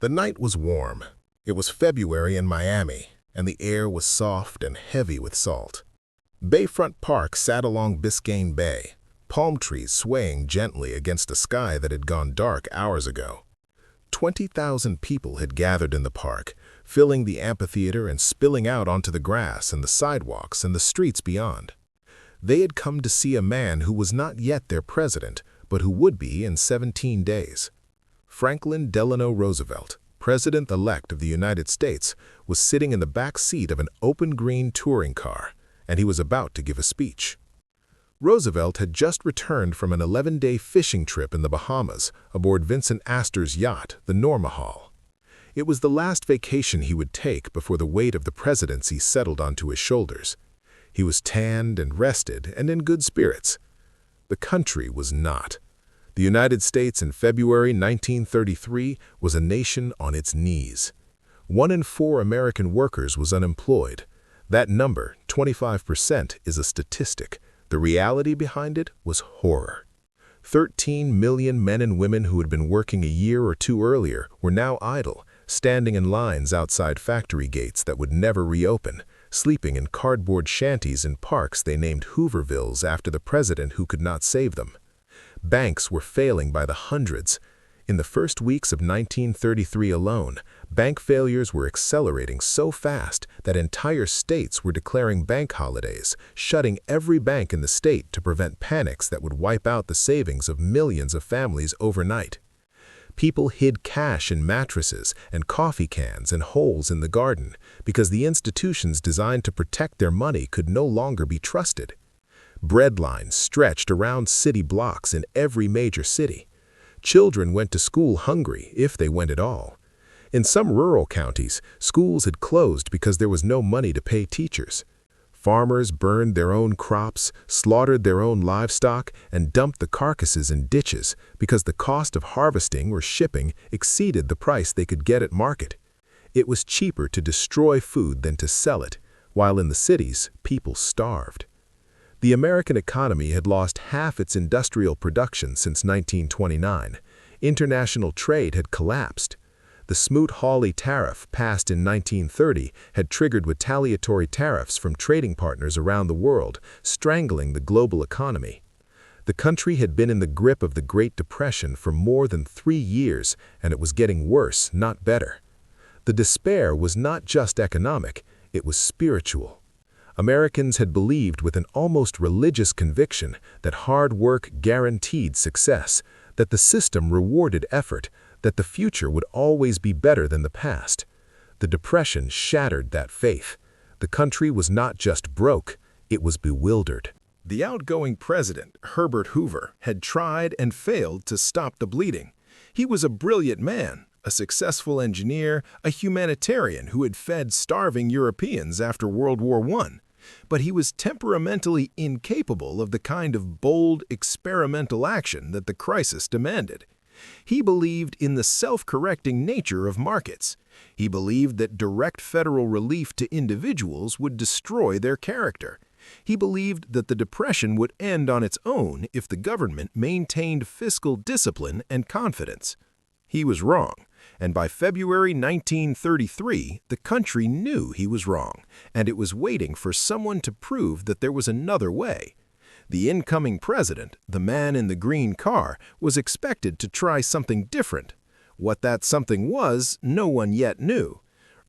The night was warm. It was February in Miami, and the air was soft and heavy with salt. Bayfront Park sat along Biscayne Bay, palm trees swaying gently against a sky that had gone dark hours ago. 20,000 people had gathered in the park, filling the amphitheater and spilling out onto the grass and the sidewalks and the streets beyond. They had come to see a man who was not yet their president, but who would be in 17 days. Franklin Delano Roosevelt, President-elect of the United States, was sitting in the back seat of an open green touring car, and he was about to give a speech. Roosevelt had just returned from an 11-day fishing trip in the Bahamas aboard Vincent Astor's yacht, the Normahal. It was the last vacation he would take before the weight of the presidency settled onto his shoulders. He was tanned and rested and in good spirits. The country was not. The United States in February 1933 was a nation on its knees. 1 in 4 American workers was unemployed. That number, 25%, is a statistic. The reality behind it was horror. 13 million men and women who had been working a year or two earlier were now idle, standing in lines outside factory gates that would never reopen, sleeping in cardboard shanties in parks they named Hoovervilles after the president who could not save them. Banks were failing by the hundreds. In the first weeks of 1933 alone, bank failures were accelerating so fast that entire states were declaring bank holidays, shutting every bank in the state to prevent panics that would wipe out the savings of millions of families overnight. People hid cash in mattresses and coffee cans and holes in the garden because the institutions designed to protect their money could no longer be trusted. Bread lines stretched around city blocks in every major city. Children went to school hungry, if they went at all. In some rural counties, schools had closed because there was no money to pay teachers. Farmers burned their own crops, slaughtered their own livestock, and dumped the carcasses in ditches because the cost of harvesting or shipping exceeded the price they could get at market. It was cheaper to destroy food than to sell it, while in the cities, people starved. The American economy had lost half its industrial production since 1929. International trade had collapsed. The Smoot-Hawley tariff, passed in 1930, had triggered retaliatory tariffs from trading partners around the world, strangling the global economy. The country had been in the grip of the Great Depression for more than 3 years, and it was getting worse, not better. The despair was not just economic, it was spiritual. Americans had believed with an almost religious conviction that hard work guaranteed success, that the system rewarded effort, that the future would always be better than the past. The Depression shattered that faith. The country was not just broke, it was bewildered. The outgoing president, Herbert Hoover, had tried and failed to stop the bleeding. He was a brilliant man, a successful engineer, a humanitarian who had fed starving Europeans after World War I. But he was temperamentally incapable of the kind of bold, experimental action that the crisis demanded. He believed in the self-correcting nature of markets. He believed that direct federal relief to individuals would destroy their character. He believed that the Depression would end on its own if the government maintained fiscal discipline and confidence. He was wrong, and by February 1933, the country knew he was wrong, and it was waiting for someone to prove that there was another way. The incoming president, the man in the green car, was expected to try something different. What that something was, no one yet knew.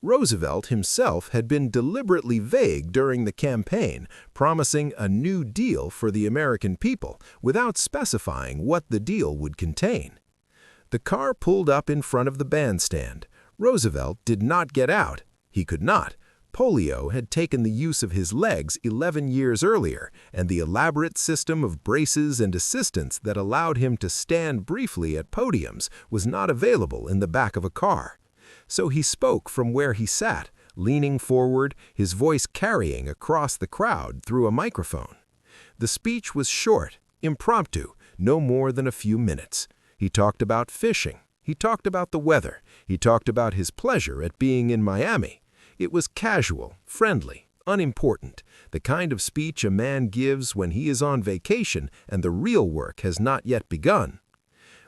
Roosevelt himself had been deliberately vague during the campaign, promising a New Deal for the American people, without specifying what the deal would contain. The car pulled up in front of the bandstand. Roosevelt did not get out. He could not. Polio had taken the use of his legs 11 years earlier, and the elaborate system of braces and assistance that allowed him to stand briefly at podiums was not available in the back of a car. So he spoke from where he sat, leaning forward, his voice carrying across the crowd through a microphone. The speech was short, impromptu, no more than a few minutes. He talked about fishing. He talked about the weather. He talked about his pleasure at being in Miami. It was casual, friendly, unimportant, the kind of speech a man gives when he is on vacation and the real work has not yet begun.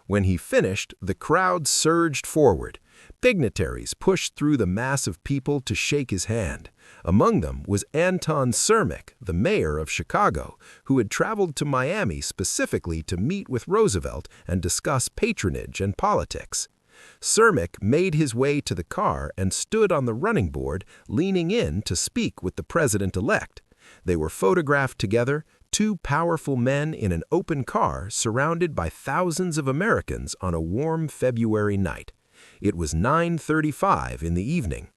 When he finished, the crowd surged forward. Dignitaries pushed through the mass of people to shake his hand. Among them was Anton Cermak, the mayor of Chicago, who had traveled to Miami specifically to meet with Roosevelt and discuss patronage and politics. Cermak made his way to the car and stood on the running board, leaning in to speak with the president-elect. They were photographed together, two powerful men in an open car surrounded by thousands of Americans on a warm February night. It was 9:35 in the evening.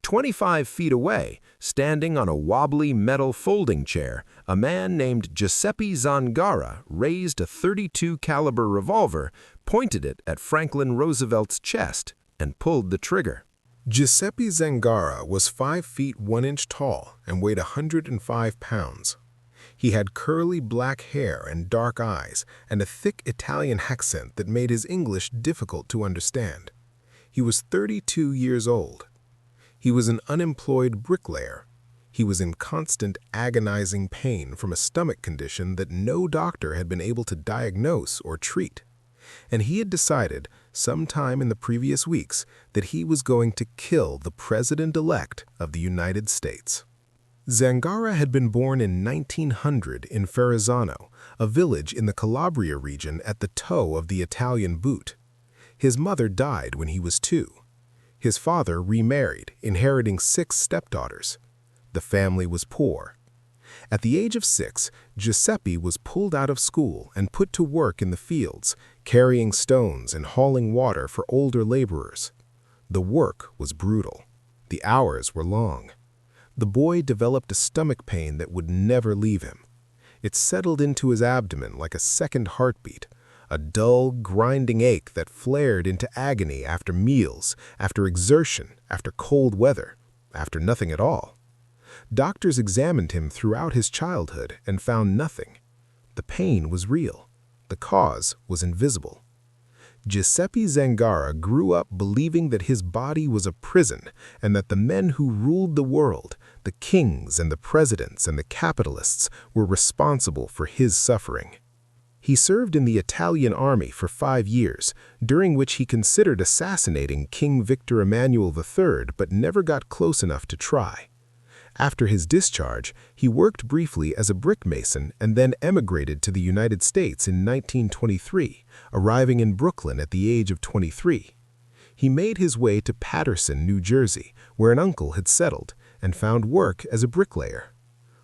25 feet away, standing on a wobbly metal folding chair, a man named Giuseppe Zangara raised a .32 caliber revolver, pointed it at Franklin Roosevelt's chest, and pulled the trigger. Giuseppe Zangara was 5 feet 1 inch tall and weighed 105 pounds. He had curly black hair and dark eyes and a thick Italian accent that made his English difficult to understand. He was 32 years old. He was an unemployed bricklayer. He was in constant agonizing pain from a stomach condition that no doctor had been able to diagnose or treat. And he had decided, sometime in the previous weeks, that he was going to kill the president-elect of the United States. Zangara had been born in 1900 in Ferrazzano, a village in the Calabria region at the toe of the Italian boot. His mother died when he was 2. His father remarried, inheriting 6 stepdaughters. The family was poor. At the age of 6, Giuseppe was pulled out of school and put to work in the fields, carrying stones and hauling water for older laborers. The work was brutal. The hours were long. The boy developed a stomach pain that would never leave him. It settled into his abdomen like a second heartbeat, a dull, grinding ache that flared into agony after meals, after exertion, after cold weather, after nothing at all. Doctors examined him throughout his childhood and found nothing. The pain was real. The cause was invisible. Giuseppe Zangara grew up believing that his body was a prison and that the men who ruled the world, the kings and the presidents and the capitalists, were responsible for his suffering. He served in the Italian army for 5 years, during which he considered assassinating King Victor Emmanuel III but never got close enough to try. After his discharge, he worked briefly as a brick mason and then emigrated to the United States in 1923, arriving in Brooklyn at the age of 23. He made his way to Paterson, New Jersey, where an uncle had settled, and found work as a bricklayer.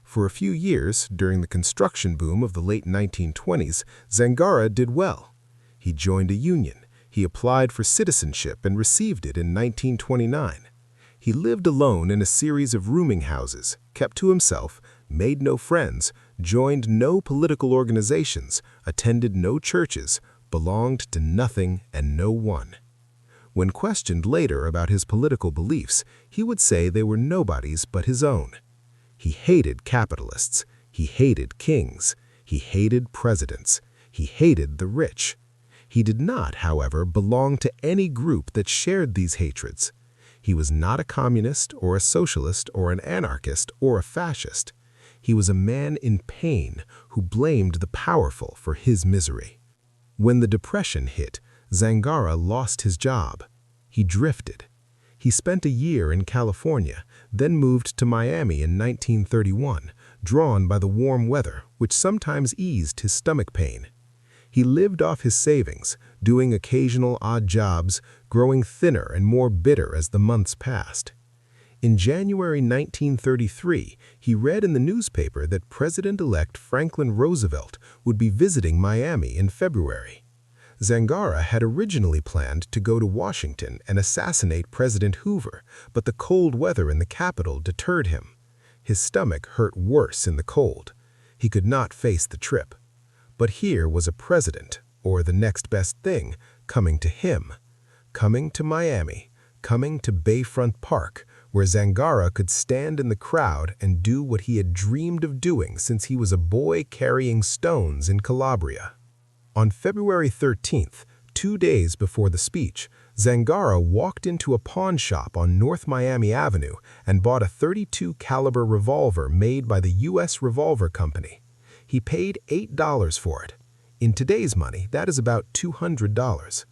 For a few years, during the construction boom of the late 1920s, Zangara did well. He joined a union. He applied for citizenship and received it in 1929. He lived alone in a series of rooming houses, kept to himself, made no friends, joined no political organizations, attended no churches, belonged to nothing and no one. When questioned later about his political beliefs, he would say they were nobody's but his own. He hated capitalists. He hated kings. He hated presidents. He hated the rich. He did not, however, belong to any group that shared these hatreds. He was not a communist or a socialist or an anarchist or a fascist. He was a man in pain who blamed the powerful for his misery. When the Depression hit, Zangara lost his job. He drifted. He spent a year in California, then moved to Miami in 1931, drawn by the warm weather, which sometimes eased his stomach pain. He lived off his savings, doing occasional odd jobs, growing thinner and more bitter as the months passed. In January 1933, he read in the newspaper that President-elect Franklin Roosevelt would be visiting Miami in February. Zangara had originally planned to go to Washington and assassinate President Hoover, but the cold weather in the capital deterred him. His stomach hurt worse in the cold. He could not face the trip. But here was a president, or the next best thing, coming to him. Coming to Miami, coming to Bayfront Park, where Zangara could stand in the crowd and do what he had dreamed of doing since he was a boy carrying stones in Calabria. On February 13th, 2 days before the speech, Zangara walked into a pawn shop on North Miami Avenue and bought a .32 caliber revolver made by the U.S. Revolver Company. He paid $8 for it. In today's money, that is about $200.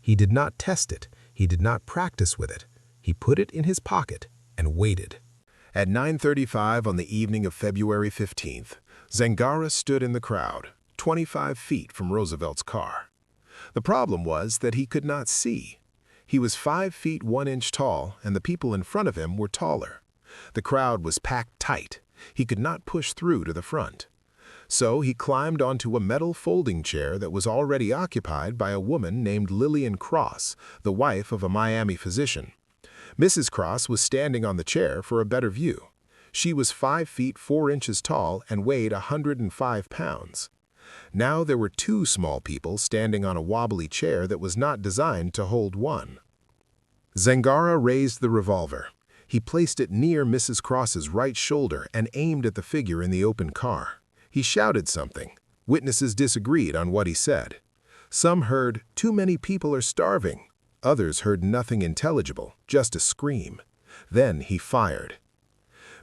He did not test it. He did not practice with it. He put it in his pocket and waited. At 9:35 on the evening of February 15th, Zangara stood in the crowd, 25 feet from Roosevelt's car. The problem was that he could not see. He was 5 feet 1 inch tall, and the people in front of him were taller. The crowd was packed tight. He could not push through to the front. So he climbed onto a metal folding chair that was already occupied by a woman named Lillian Cross, the wife of a Miami physician. Mrs. Cross was standing on the chair for a better view. She was 5 feet 4 inches tall and weighed 105 pounds. Now there were two small people standing on a wobbly chair that was not designed to hold one. Zangara raised the revolver. He placed it near Mrs. Cross's right shoulder and aimed at the figure in the open car. He shouted something. Witnesses disagreed on what he said. Some heard, "Too many people are starving." Others heard nothing intelligible, just a scream. Then he fired.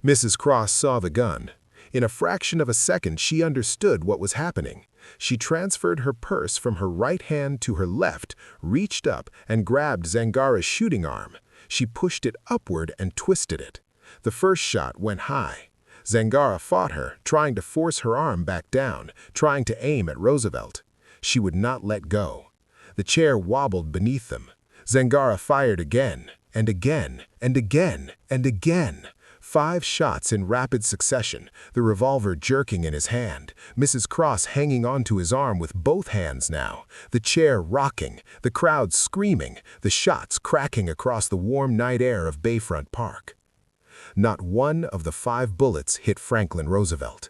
Mrs. Cross saw the gun. In a fraction of a second, she understood what was happening. She transferred her purse from her right hand to her left, reached up, and grabbed Zangara's shooting arm. She pushed it upward and twisted it. The first shot went high. Zangara fought her, trying to force her arm back down, trying to aim at Roosevelt. She would not let go. The chair wobbled beneath them. Zangara fired again, and again, and again, and again. 5 shots in rapid succession, the revolver jerking in his hand, Mrs. Cross hanging onto his arm with both hands now, the chair rocking, the crowd screaming, the shots cracking across the warm night air of Bayfront Park. Not one of the 5 bullets hit Franklin Roosevelt.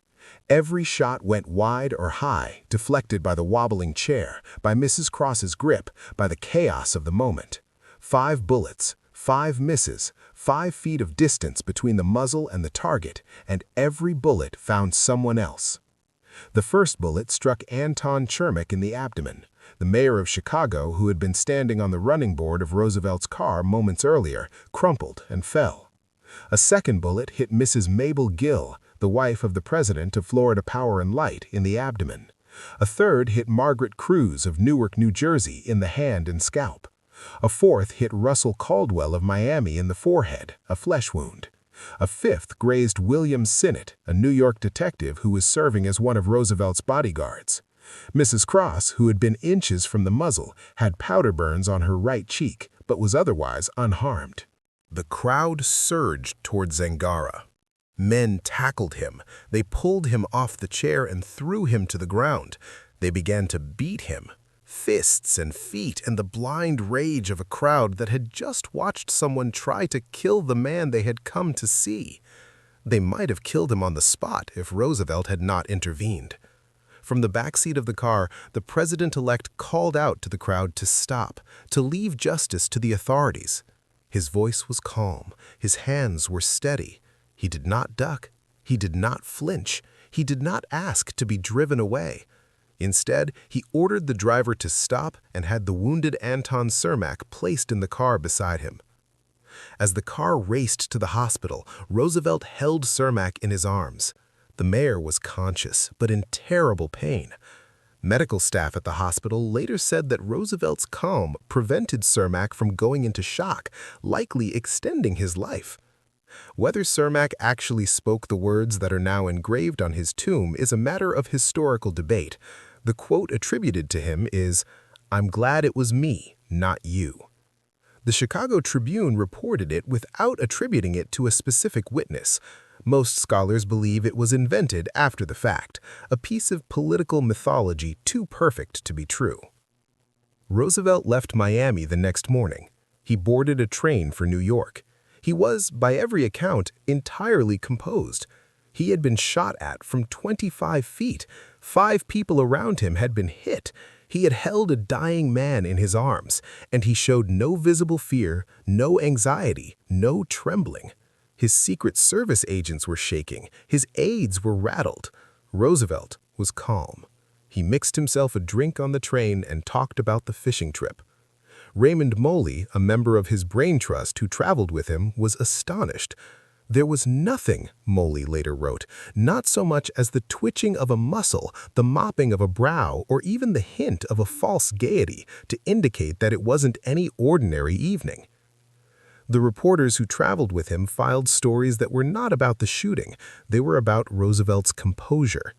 Every shot went wide or high, deflected by the wobbling chair, by Mrs. Cross's grip, by the chaos of the moment. 5 bullets, 5 misses, 5 feet of distance between the muzzle and the target, and every bullet found someone else. The first bullet struck Anton Chermak in the abdomen, the mayor of Chicago who had been standing on the running board of Roosevelt's car moments earlier, crumpled and fell. A second bullet hit Mrs. Mabel Gill, the wife of the president of Florida Power and Light, in the abdomen. A third hit Margaret Cruz of Newark, New Jersey, in the hand and scalp. A fourth hit Russell Caldwell of Miami in the forehead, a flesh wound. A fifth grazed William Sinnott, a New York detective who was serving as one of Roosevelt's bodyguards. Mrs. Cross, who had been inches from the muzzle, had powder burns on her right cheek, but was otherwise unharmed. The crowd surged toward Zangara. Men tackled him. They pulled him off the chair and threw him to the ground. They began to beat him. Fists and feet and the blind rage of a crowd that had just watched someone try to kill the man they had come to see. They might have killed him on the spot if Roosevelt had not intervened. From the backseat of the car, the president-elect called out to the crowd to stop, to leave justice to the authorities. His voice was calm. His hands were steady. He did not duck. He did not flinch. He did not ask to be driven away. Instead, he ordered the driver to stop and had the wounded Anton Chermak placed in the car beside him. As the car raced to the hospital, Roosevelt held Chermak in his arms. The mayor was conscious, but in terrible pain. Medical staff at the hospital later said that Roosevelt's calm prevented Chermak from going into shock, likely extending his life. Whether Chermak actually spoke the words that are now engraved on his tomb is a matter of historical debate. The quote attributed to him is, "I'm glad it was me, not you." The Chicago Tribune reported it without attributing it to a specific witness. Most scholars believe it was invented after the fact, a piece of political mythology too perfect to be true. Roosevelt left Miami the next morning. He boarded a train for New York. He was, by every account, entirely composed. He had been shot at from 25 feet. 5 people around him had been hit. He had held a dying man in his arms, and he showed no visible fear, no anxiety, no trembling. His Secret Service agents were shaking. His aides were rattled. Roosevelt was calm. He mixed himself a drink on the train and talked about the fishing trip. Raymond Moley, a member of his brain trust who traveled with him, was astonished. There was nothing, Moley later wrote, not so much as the twitching of a muscle, the mopping of a brow, or even the hint of a false gaiety to indicate that it wasn't any ordinary evening. The reporters who traveled with him filed stories that were not about the shooting. They were about Roosevelt's composure.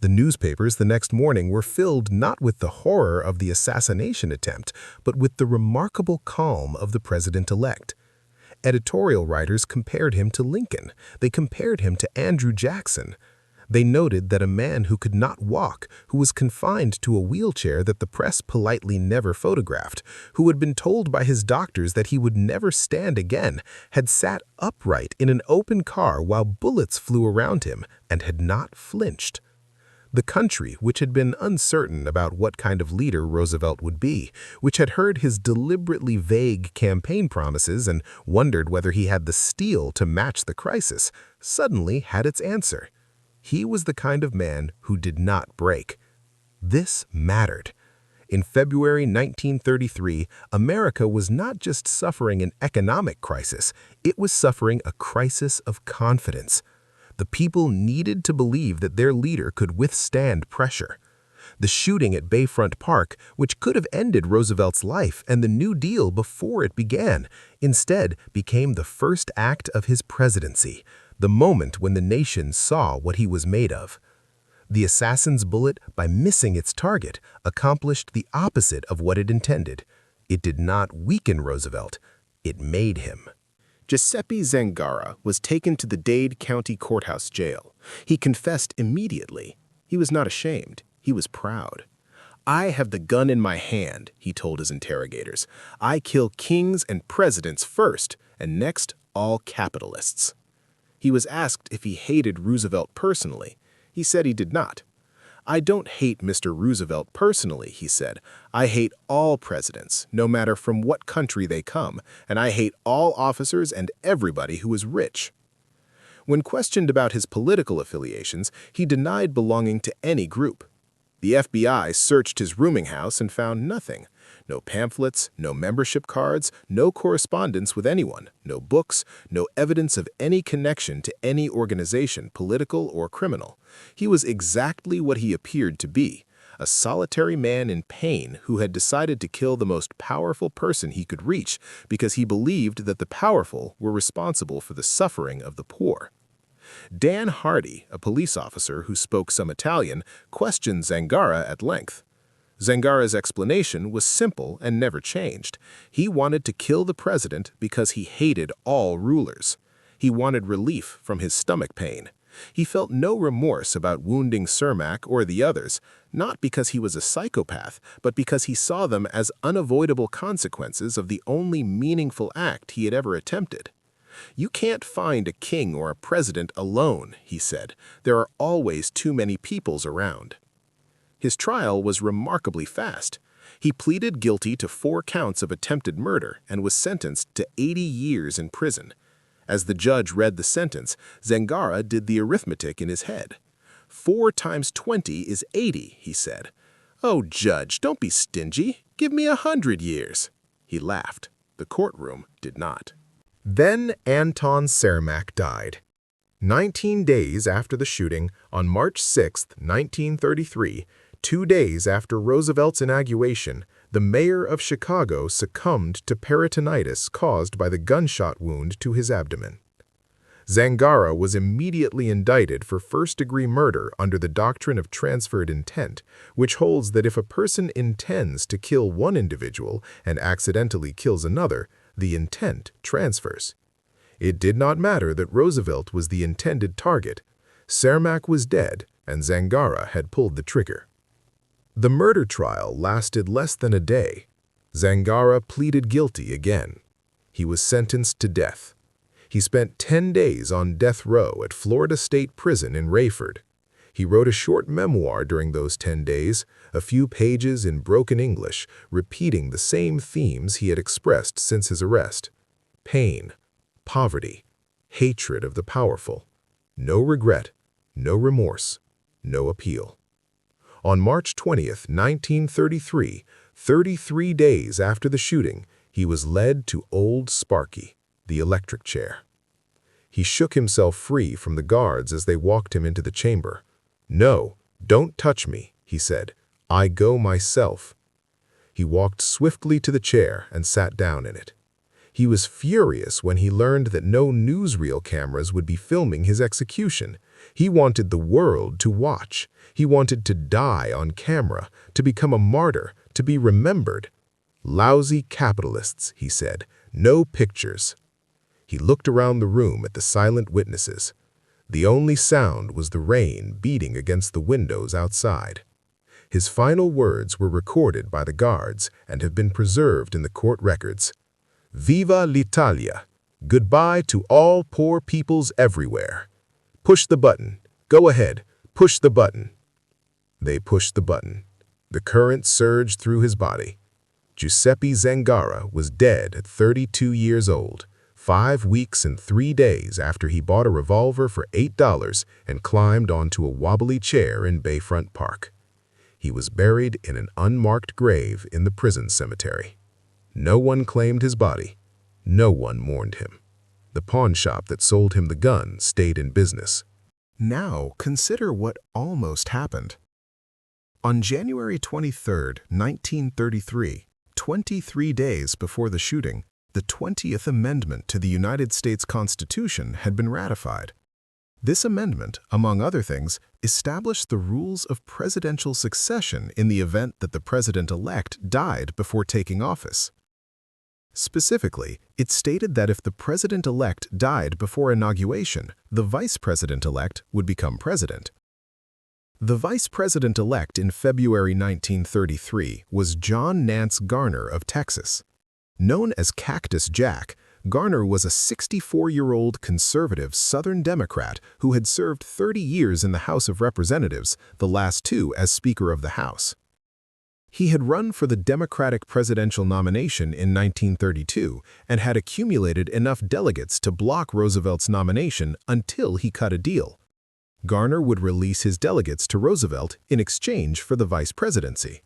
The newspapers the next morning were filled not with the horror of the assassination attempt, but with the remarkable calm of the president-elect. Editorial writers compared him to Lincoln. They compared him to Andrew Jackson. They noted that a man who could not walk, who was confined to a wheelchair that the press politely never photographed, who had been told by his doctors that he would never stand again, had sat upright in an open car while bullets flew around him and had not flinched. The country, which had been uncertain about what kind of leader Roosevelt would be, which had heard his deliberately vague campaign promises and wondered whether he had the steel to match the crisis, suddenly had its answer. He was the kind of man who did not break. This mattered. In February 1933, America was not just suffering an economic crisis, it was suffering a crisis of confidence. The people needed to believe that their leader could withstand pressure. The shooting at Bayfront Park, which could have ended Roosevelt's life and the New Deal before it began, instead became the first act of his presidency, the moment when the nation saw what he was made of. The assassin's bullet, by missing its target, accomplished the opposite of what it intended. It did not weaken Roosevelt, it made him. Giuseppe Zangara was taken to the Dade County Courthouse jail. He confessed immediately. He was not ashamed. He was proud. "I have the gun in my hand," he told his interrogators. "I kill kings and presidents first, and next all capitalists." He was asked if he hated Roosevelt personally. He said he did not. "I don't hate Mr. Roosevelt personally," he said. "I hate all presidents, no matter from what country they come, and I hate all officers and everybody who is rich." When questioned about his political affiliations, he denied belonging to any group. The FBI searched his rooming house and found nothing. No pamphlets, no membership cards, no correspondence with anyone, no books, no evidence of any connection to any organization, political or criminal. He was exactly what he appeared to be, a solitary man in pain who had decided to kill the most powerful person he could reach because he believed that the powerful were responsible for the suffering of the poor. Dan Hardy, a police officer who spoke some Italian, questioned Zangara at length. Zangara's explanation was simple and never changed. He wanted to kill the president because he hated all rulers. He wanted relief from his stomach pain. He felt no remorse about wounding Cermak or the others, not because he was a psychopath, but because he saw them as unavoidable consequences of the only meaningful act he had ever attempted. "You can't find a king or a president alone," he said. "There are always too many peoples around." His trial was remarkably fast. He pleaded guilty to 4 counts of attempted murder and was sentenced to 80 years in prison. As the judge read the sentence, Zangara did the arithmetic in his head. 4 times 20 is 80, he said. "Oh, Judge, don't be stingy. Give me 100 years." He laughed. The courtroom did not. Then Anton Cermak died. 19 days after the shooting, on March 6, 1933, 2 days after Roosevelt's inauguration, the mayor of Chicago succumbed to peritonitis caused by the gunshot wound to his abdomen. Zangara was immediately indicted for first-degree murder under the doctrine of transferred intent, which holds that if a person intends to kill one individual and accidentally kills another, the intent transfers. It did not matter that Roosevelt was the intended target. Cermak was dead, and Zangara had pulled the trigger. The murder trial lasted less than a day. Zangara pleaded guilty again. He was sentenced to death. He spent 10 days on death row at Florida State Prison in Rayford. He wrote a short memoir during those 10 days, a few pages in broken English, repeating the same themes he had expressed since his arrest: pain, poverty, hatred of the powerful, no regret, no remorse, no appeal. On March 20th, 1933, 33 days after the shooting, he was led to Old Sparky, the electric chair. He shook himself free from the guards as they walked him into the chamber. "No, don't touch me," he said. "I go myself." He walked swiftly to the chair and sat down in it. He was furious when he learned that no newsreel cameras would be filming his execution. He wanted the world to watch. He wanted to die on camera, to become a martyr, to be remembered. "Lousy capitalists," he said. "No pictures." He looked around the room at the silent witnesses. The only sound was the rain beating against the windows outside. His final words were recorded by the guards and have been preserved in the court records. "Viva l'Italia! Goodbye to all poor peoples everywhere. Push the button. Go ahead. Push the button." They pushed the button. The current surged through his body. Giuseppe Zangara was dead at 32 years old, 5 weeks and 3 days after he bought a revolver for $8 and climbed onto a wobbly chair in Bayfront Park. He was buried in an unmarked grave in the prison cemetery. No one claimed his body. No one mourned him. The pawn shop that sold him the gun stayed in business. Now consider what almost happened. On January 23, 1933, 23 days before the shooting, the 20th Amendment to the United States Constitution had been ratified. This amendment, among other things, established the rules of presidential succession in the event that the president-elect died before taking office. Specifically, it stated that if the president-elect died before inauguration, the vice president-elect would become president. The vice president-elect in February 1933 was John Nance Garner of Texas. Known as Cactus Jack, Garner was a 64-year-old conservative Southern Democrat who had served 30 years in the House of Representatives, the last 2 as Speaker of the House. He had run for the Democratic presidential nomination in 1932 and had accumulated enough delegates to block Roosevelt's nomination until he cut a deal. Garner would release his delegates to Roosevelt in exchange for the vice presidency.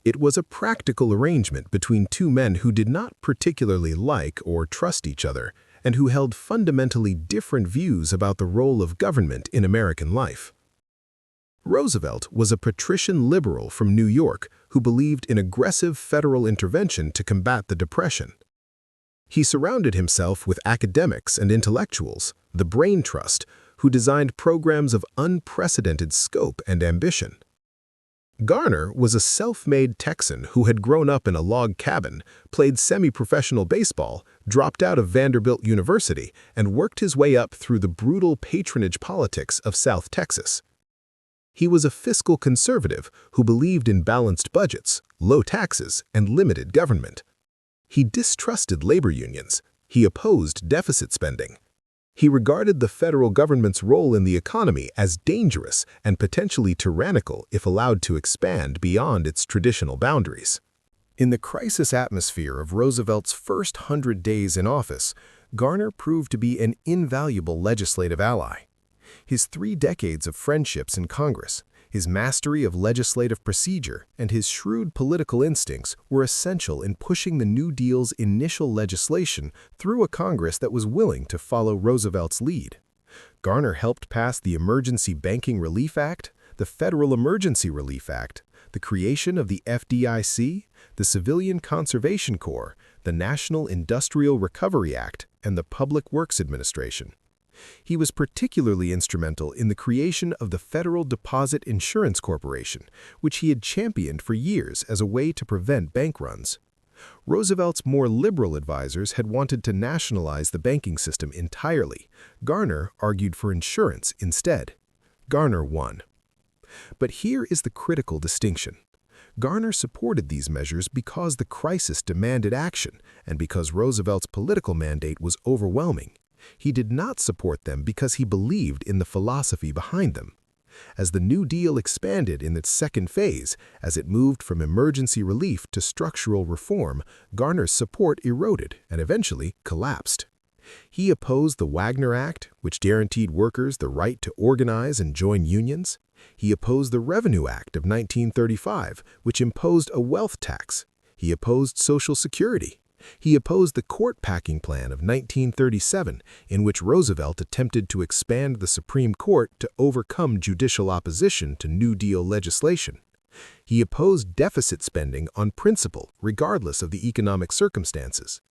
It was a practical arrangement between 2 men who did not particularly like or trust each other and who held fundamentally different views about the role of government in American life. Roosevelt was a patrician liberal from New York who believed in aggressive federal intervention to combat the Depression. He surrounded himself with academics and intellectuals, the Brain Trust, who designed programs of unprecedented scope and ambition. Garner was a self-made Texan who had grown up in a log cabin, played semi-professional baseball, dropped out of Vanderbilt University, and worked his way up through the brutal patronage politics of South Texas. He was a fiscal conservative who believed in balanced budgets, low taxes, and limited government. He distrusted labor unions. He opposed deficit spending. He regarded the federal government's role in the economy as dangerous and potentially tyrannical if allowed to expand beyond its traditional boundaries. In the crisis atmosphere of Roosevelt's first 100 days in office, Garner proved to be an invaluable legislative ally. His 3 decades of friendships in Congress, his mastery of legislative procedure, and his shrewd political instincts were essential in pushing the New Deal's initial legislation through a Congress that was willing to follow Roosevelt's lead. Garner helped pass the Emergency Banking Relief Act, the Federal Emergency Relief Act, the creation of the FDIC, the Civilian Conservation Corps, the National Industrial Recovery Act, and the Public Works Administration. He was particularly instrumental in the creation of the Federal Deposit Insurance Corporation, which he had championed for years as a way to prevent bank runs. Roosevelt's more liberal advisors had wanted to nationalize the banking system entirely. Garner argued for insurance instead. Garner won. But here is the critical distinction. Garner supported these measures because the crisis demanded action and because Roosevelt's political mandate was overwhelming. He did not support them because he believed in the philosophy behind them. As the New Deal expanded in its second phase, as it moved from emergency relief to structural reform, Garner's support eroded and eventually collapsed. He opposed the Wagner Act, which guaranteed workers the right to organize and join unions. He opposed the Revenue Act of 1935, which imposed a wealth tax. He opposed Social Security. He opposed the court-packing plan of 1937, in which Roosevelt attempted to expand the Supreme Court to overcome judicial opposition to New Deal legislation. He opposed deficit spending on principle, regardless of the economic circumstances.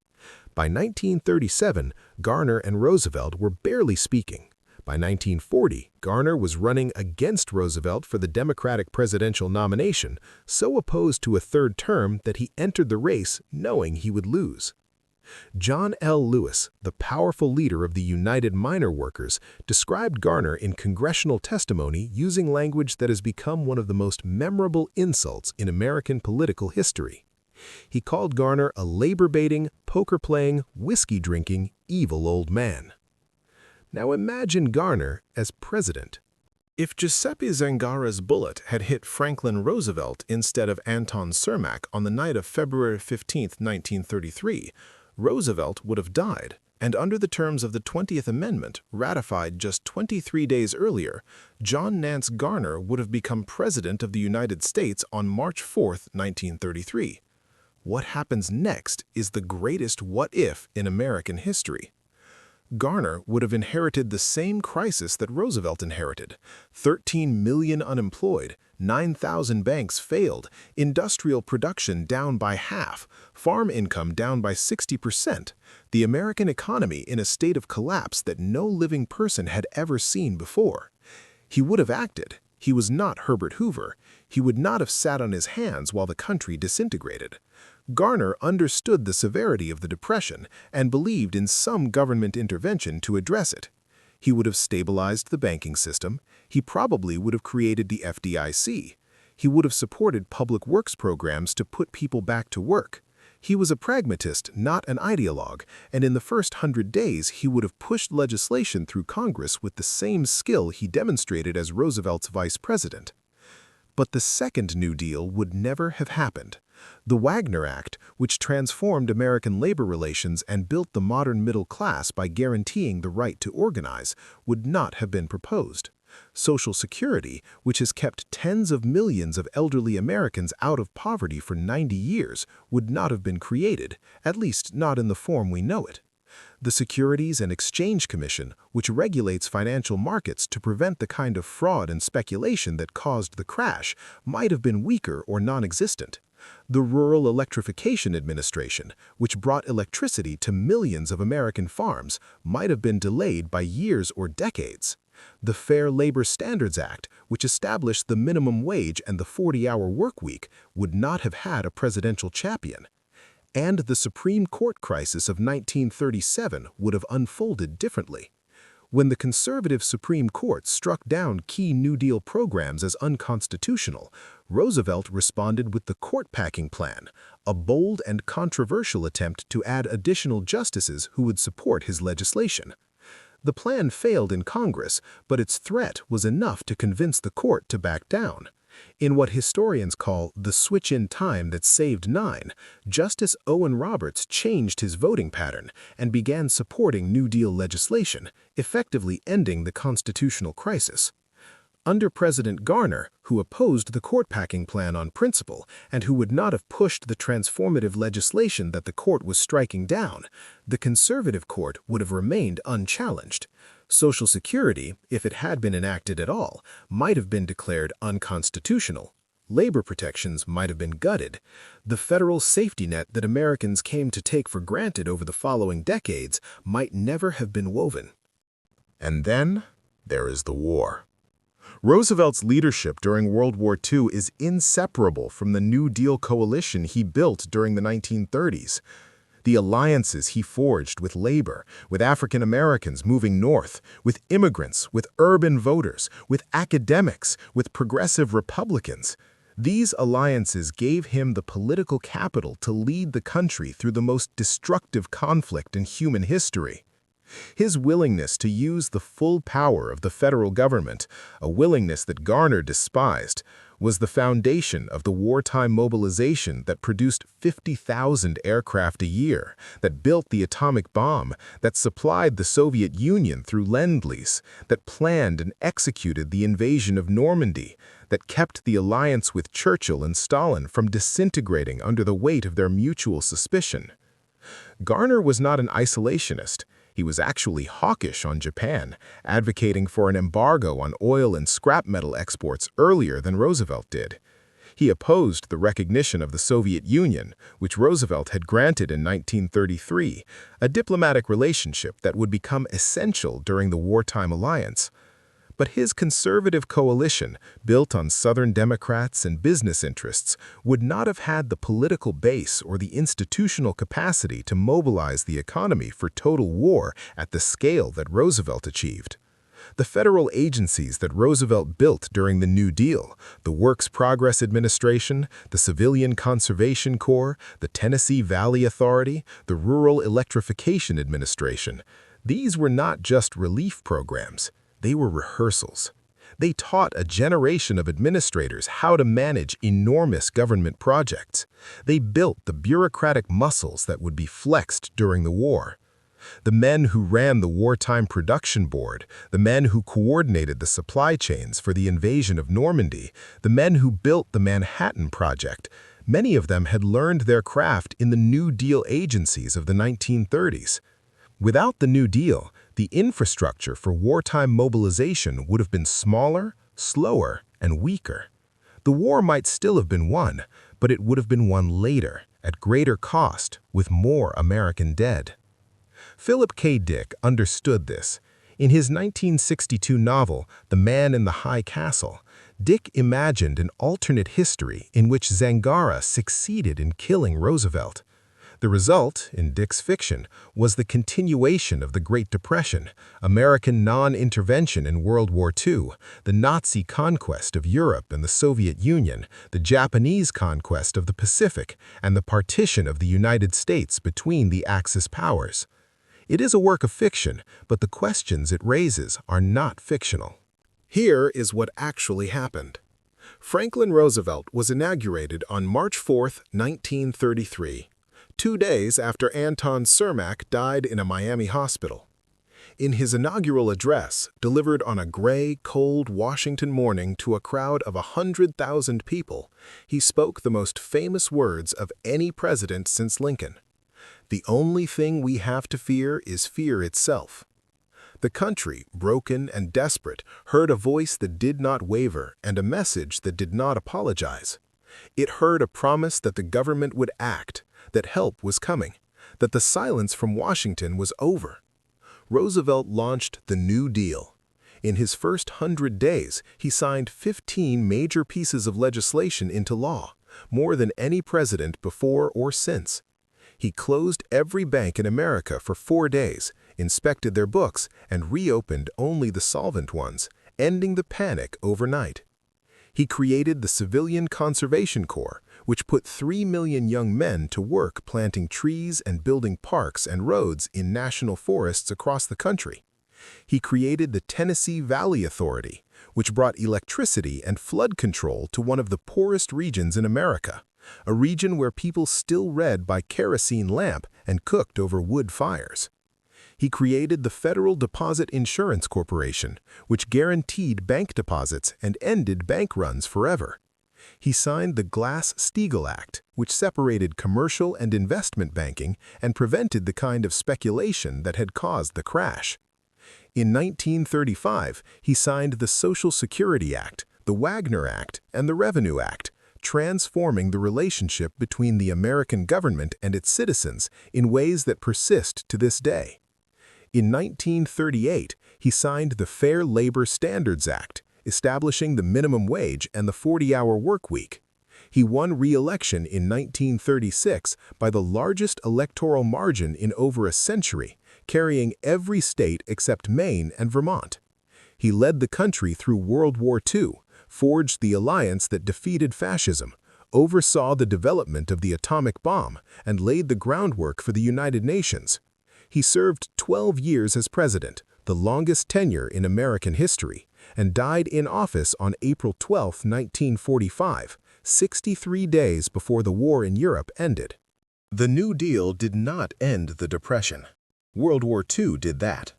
By 1937, Garner and Roosevelt were barely speaking. By 1940, Garner was running against Roosevelt for the Democratic presidential nomination, so opposed to a third term that he entered the race knowing he would lose. John L. Lewis, the powerful leader of the United Miner Workers, described Garner in congressional testimony using language that has become one of the most memorable insults in American political history. He called Garner a labor-baiting, poker-playing, whiskey-drinking, evil old man. Now imagine Garner as president. If Giuseppe Zangara's bullet had hit Franklin Roosevelt instead of Anton Cermak on the night of February 15, 1933, Roosevelt would have died, and under the terms of the 20th Amendment, ratified just 23 days earlier, John Nance Garner would have become President of the United States on March 4, 1933. What happens next is the greatest what-if in American history. Garner would have inherited the same crisis that Roosevelt inherited: 13 million unemployed, 9,000 banks failed, industrial production down by half, farm income down by 60%, the American economy in a state of collapse that no living person had ever seen before. He would have acted. He was not Herbert Hoover. He would not have sat on his hands while the country disintegrated. Garner understood the severity of the Depression and believed in some government intervention to address it. He would have stabilized the banking system. He probably would have created the FDIC. He would have supported public works programs to put people back to work. He was a pragmatist, not an ideologue, and in the first 100 days he would have pushed legislation through Congress with the same skill he demonstrated as Roosevelt's vice president. But the second New Deal would never have happened. The Wagner Act, which transformed American labor relations and built the modern middle class by guaranteeing the right to organize, would not have been proposed. Social Security, which has kept tens of millions of elderly Americans out of poverty for 90 years, would not have been created, at least not in the form we know it. The Securities and Exchange Commission, which regulates financial markets to prevent the kind of fraud and speculation that caused the crash, might have been weaker or non-existent. The Rural Electrification Administration, which brought electricity to millions of American farms, might have been delayed by years or decades. The Fair Labor Standards Act, which established the minimum wage and the 40-hour work week, would not have had a presidential champion. And the Supreme Court crisis of 1937 would have unfolded differently. When the conservative Supreme Court struck down key New Deal programs as unconstitutional, Roosevelt responded with the court-packing plan, a bold and controversial attempt to add additional justices who would support his legislation. The plan failed in Congress, but its threat was enough to convince the court to back down. In what historians call the switch in time that saved 9, Justice Owen Roberts changed his voting pattern and began supporting New Deal legislation, effectively ending the constitutional crisis. Under President Garner, who opposed the court-packing plan on principle and who would not have pushed the transformative legislation that the court was striking down, the conservative court would have remained unchallenged. Social Security, if it had been enacted at all, might have been declared unconstitutional. Labor protections might have been gutted. The federal safety net that Americans came to take for granted over the following decades might never have been woven. And then there is the war. Roosevelt's leadership during World War II is inseparable from the New Deal coalition he built during the 1930s. The alliances he forged with labor, with African Americans moving north, with immigrants, with urban voters, with academics, with progressive Republicans. These alliances gave him the political capital to lead the country through the most destructive conflict in human history. His willingness to use the full power of the federal government, a willingness that Garner despised, was the foundation of the wartime mobilization that produced 50,000 aircraft a year, that built the atomic bomb, that supplied the Soviet Union through Lend-Lease, that planned and executed the invasion of Normandy, that kept the alliance with Churchill and Stalin from disintegrating under the weight of their mutual suspicion. Garner was not an isolationist. He was actually hawkish on Japan, advocating for an embargo on oil and scrap metal exports earlier than Roosevelt did. He opposed the recognition of the Soviet Union, which Roosevelt had granted in 1933, a diplomatic relationship that would become essential during the wartime alliance. But his conservative coalition, built on Southern Democrats and business interests, would not have had the political base or the institutional capacity to mobilize the economy for total war at the scale that Roosevelt achieved. The federal agencies that Roosevelt built during the New Deal, the Works Progress Administration, the Civilian Conservation Corps, the Tennessee Valley Authority, the Rural Electrification Administration, these were not just relief programs. They were rehearsals. They taught a generation of administrators how to manage enormous government projects. They built the bureaucratic muscles that would be flexed during the war. The men who ran the Wartime Production Board, the men who coordinated the supply chains for the invasion of Normandy, the men who built the Manhattan Project, many of them had learned their craft in the New Deal agencies of the 1930s. Without the New Deal, the infrastructure for wartime mobilization would have been smaller, slower, and weaker. The war might still have been won, but it would have been won later, at greater cost, with more American dead. Philip K. Dick understood this. In his 1962 novel, The Man in the High Castle, Dick imagined an alternate history in which Zangara succeeded in killing Roosevelt. The result, in Dick's fiction, was the continuation of the Great Depression, American non-intervention in World War II, the Nazi conquest of Europe and the Soviet Union, the Japanese conquest of the Pacific, and the partition of the United States between the Axis powers. It is a work of fiction, but the questions it raises are not fictional. Here is what actually happened. Franklin Roosevelt was inaugurated on March 4, 1933. 2 days after Anton Cermak died in a Miami hospital. In his inaugural address, delivered on a gray, cold Washington morning to a crowd of 100,000 people, he spoke the most famous words of any president since Lincoln. "The only thing we have to fear is fear itself." The country, broken and desperate, heard a voice that did not waver and a message that did not apologize. It heard a promise that the government would act, that help was coming, that the silence from Washington was over. Roosevelt launched the New Deal. In his first 100 days, he signed 15 major pieces of legislation into law, more than any president before or since. He closed every bank in America for 4 days, inspected their books, and reopened only the solvent ones, ending the panic overnight. He created the Civilian Conservation Corps, which put 3 million young men to work planting trees and building parks and roads in national forests across the country. He created the Tennessee Valley Authority, which brought electricity and flood control to one of the poorest regions in America, a region where people still read by kerosene lamp and cooked over wood fires. He created the Federal Deposit Insurance Corporation, which guaranteed bank deposits and ended bank runs forever. He signed the Glass-Steagall Act, which separated commercial and investment banking and prevented the kind of speculation that had caused the crash. In 1935, he signed the Social Security Act, the Wagner Act, and the Revenue Act, transforming the relationship between the American government and its citizens in ways that persist to this day. In 1938, he signed the Fair Labor Standards Act, establishing the minimum wage and the 40-hour work week. He won re-election in 1936 by the largest electoral margin in over a century, carrying every state except Maine and Vermont. He led the country through World War II, forged the alliance that defeated fascism, oversaw the development of the atomic bomb, and laid the groundwork for the United Nations. He served 12 years as president, the longest tenure in American history, and died in office on April 12, 1945, 63 days before the war in Europe ended. The New Deal did not end the Depression. World War II did that.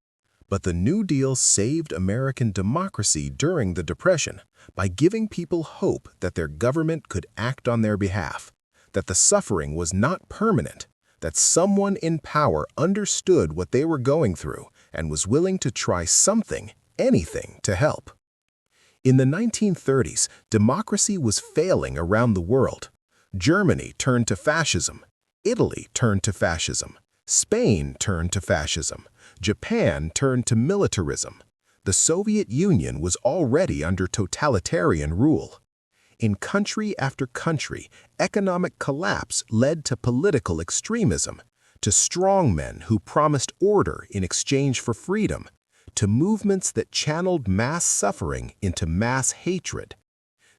But the New Deal saved American democracy during the Depression by giving people hope that their government could act on their behalf, that the suffering was not permanent, that someone in power understood what they were going through and was willing to try something, anything, to help. In the 1930s, democracy was failing around the world. Germany turned to fascism. Italy turned to fascism. Spain turned to fascism. Japan turned to militarism. The Soviet Union was already under totalitarian rule. In country after country, economic collapse led to political extremism, to strongmen who promised order in exchange for freedom, to movements that channeled mass suffering into mass hatred.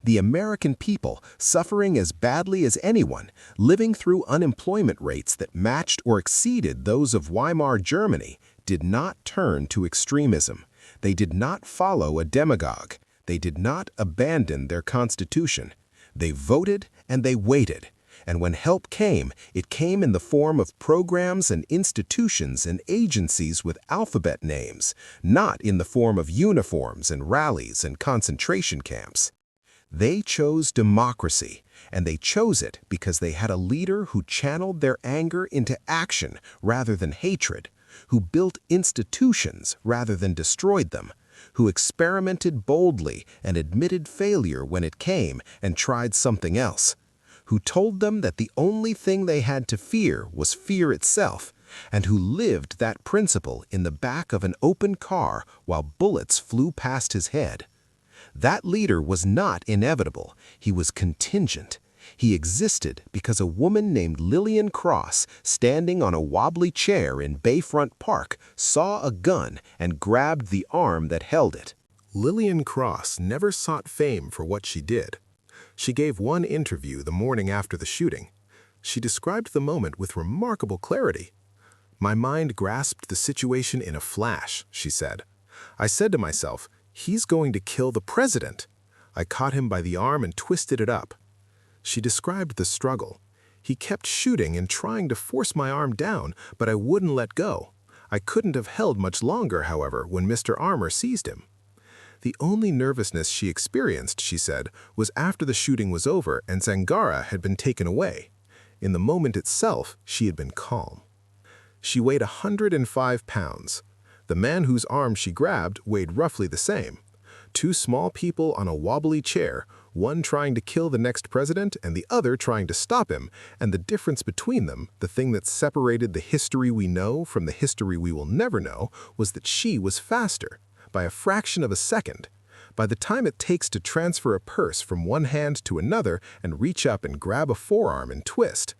The American people, suffering as badly as anyone, living through unemployment rates that matched or exceeded those of Weimar Germany, did not turn to extremism. They did not follow a demagogue. They did not abandon their constitution. They voted and they waited. And when help came, it came in the form of programs and institutions and agencies with alphabet names, not in the form of uniforms and rallies and concentration camps. They chose democracy, and they chose it because they had a leader who channeled their anger into action rather than hatred, who built institutions rather than destroyed them, who experimented boldly and admitted failure when it came and tried something else, who told them that the only thing they had to fear was fear itself, and who lived that principle in the back of an open car while bullets flew past his head. That leader was not inevitable. He was contingent. He existed because a woman named Lillian Cross, standing on a wobbly chair in Bayfront Park, saw a gun and grabbed the arm that held it. Lillian Cross never sought fame for what she did. She gave one interview the morning after the shooting. She described the moment with remarkable clarity. "My mind grasped the situation in a flash," she said. "I said to myself, he's going to kill the president. I caught him by the arm and twisted it up." She described the struggle. "He kept shooting and trying to force my arm down, but I wouldn't let go. I couldn't have held much longer, however, when Mr. Armour seized him." The only nervousness she experienced, she said, was after the shooting was over and Zangara had been taken away. In the moment itself, she had been calm. She weighed 105 pounds. The man whose arm she grabbed weighed roughly the same. Two small people on a wobbly chair, one trying to kill the next president and the other trying to stop him, and the difference between them, the thing that separated the history we know from the history we will never know, was that she was faster, by a fraction of a second. By the time it takes to transfer a purse from one hand to another and reach up and grab a forearm and twist.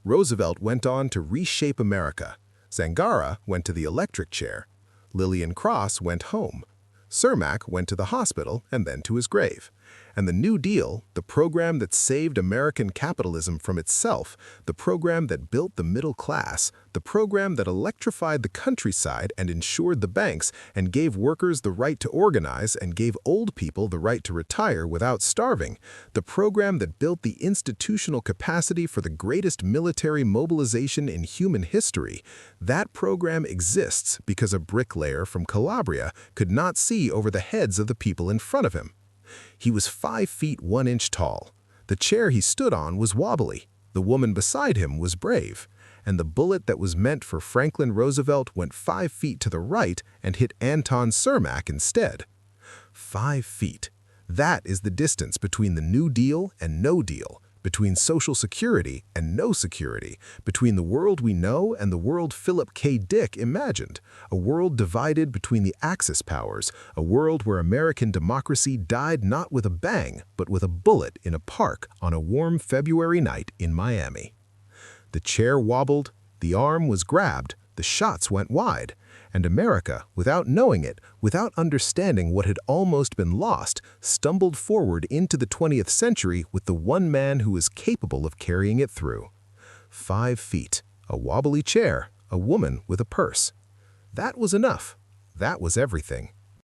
Roosevelt went on to reshape America. Zangara went to the electric chair. Lillian Cross went home. Cermak went to the hospital and then to his grave. And the New Deal, the program that saved American capitalism from itself, the program that built the middle class, the program that electrified the countryside and insured the banks and gave workers the right to organize and gave old people the right to retire without starving, the program that built the institutional capacity for the greatest military mobilization in human history, that program exists because a bricklayer from Calabria could not see over the heads of the people in front of him. He was 5 feet 1 inch tall. The chair he stood on was wobbly. The woman beside him was brave. And the bullet that was meant for Franklin Roosevelt went 5 feet to the right and hit Anton Cermak instead. 5 feet. That is the distance between the New Deal and no deal, between Social Security and no security, between the world we know and the world Philip K. Dick imagined, a world divided between the Axis powers, a world where American democracy died not with a bang, but with a bullet in a park on a warm February night in Miami. The chair wobbled, the arm was grabbed, the shots went wide, and America, without knowing it, without understanding what had almost been lost, stumbled forward into the 20th century with the one man who was capable of carrying it through. 5 feet, a wobbly chair, a woman with a purse. That was enough. That was everything.